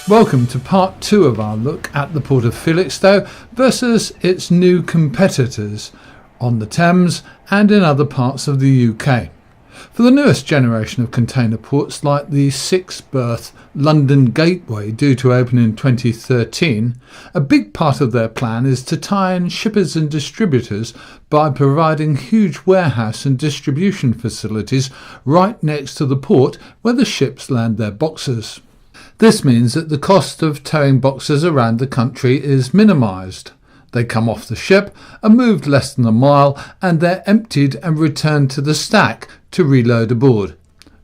Welcome to part 2 of our look at the Port of Felixstowe versus its new competitors on the Thames and in other parts of the UK. For the newest generation of container ports like the 6-berth London Gateway due to open in 2013, a big part of their plan is to tie in shippers and distributors by providing huge warehouse and distribution facilities right next to the port where the ships land their boxes. This means that the cost of towing boxes around the country is minimised. They come off the ship, are moved less than a mile, and they're emptied and returned to the stack to reload aboard.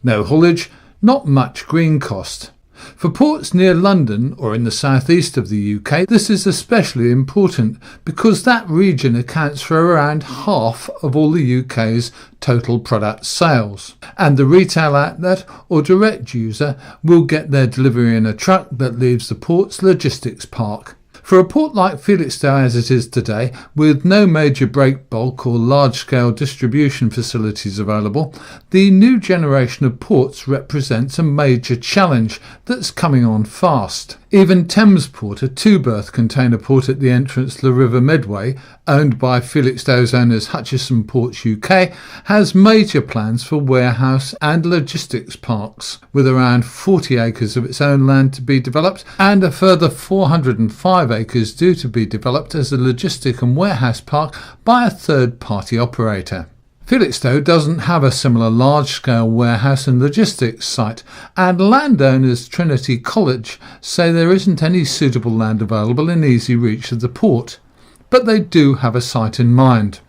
No haulage, not much green cost. For ports near London or in the southeast of the UK, this is especially important because that region accounts for around half of all the UK's total product sales. And the retail outlet or direct user will get their delivery in a truck that leaves the port's logistics park. For a port like Felixstowe as it is today, with no major break bulk or large-scale distribution facilities available, the new generation of ports represents a major challenge that's coming on fast. Even Thamesport, a 2-berth container port at the entrance to the River Medway, owned by Felixstowe's owners Hutchison Ports UK, has major plans for warehouse and logistics parks, with around 40 acres of its own land to be developed and a further 405 acres due to be developed as a logistic and warehouse park by a third-party operator. Felixstowe doesn't have a similar large-scale warehouse and logistics site, and landowners Trinity College say there isn't any suitable land available in easy reach of the port, but they do have a site in mind.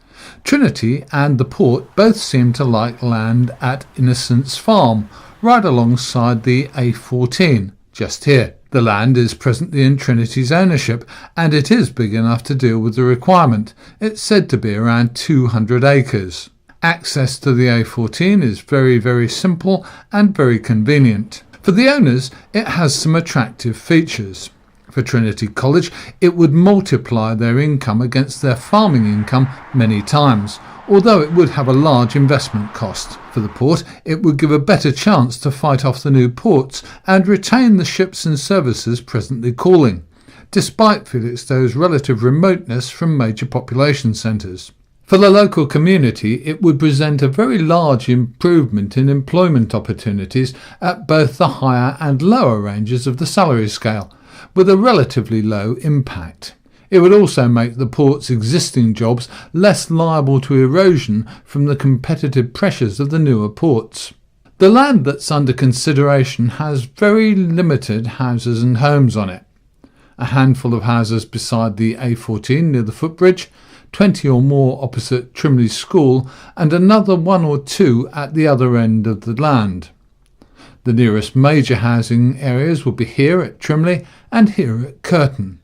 Trinity and the port both seem to like land at Innocence Farm, right alongside the A14, just here. The land is presently in Trinity's ownership, and it is big enough to deal with the requirement. It's said to be around 200 acres. Access to the A14 is very simple and very convenient. For the owners, it has some attractive features. For Trinity College, it would multiply their income against their farming income many times, although it would have a large investment cost. For the port, it would give a better chance to fight off the new ports and retain the ships and services presently calling, despite Felixstowe's relative remoteness from major population centres. For the local community, it would present a very large improvement in employment opportunities at both the higher and lower ranges of the salary scale, with a relatively low impact. It would also make the port's existing jobs less liable to erosion from the competitive pressures of the newer ports. The land that's under consideration has very limited houses and homes on it. A handful of houses beside the A14 near the footbridge, 20 or more opposite Trimley School, and another 1 or 2 at the other end of the land. The nearest major housing areas will be here at Trimley and here at Curtin.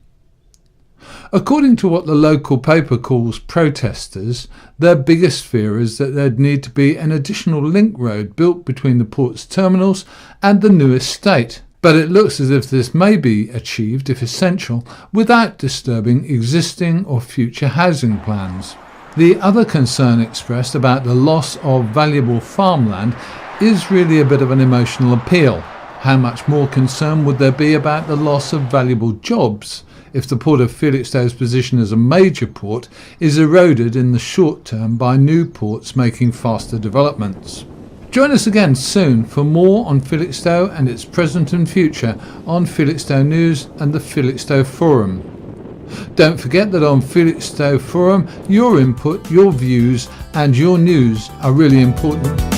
According to what the local paper calls protesters, their biggest fear is that there'd need to be an additional link road built between the port's terminals and the new estate. But it looks as if this may be achieved, if essential, without disturbing existing or future housing plans. The other concern expressed about the loss of valuable farmland is really a bit of an emotional appeal. How much more concern would there be about the loss of valuable jobs if the Port of Felixstowe's position as a major port is eroded in the short term by new ports making faster developments? Join us again soon for more on Felixstowe and its present and future on Felixstowe News and the Felixstowe Forum. Don't forget that on Felixstowe Forum, your input, your views and your news are really important.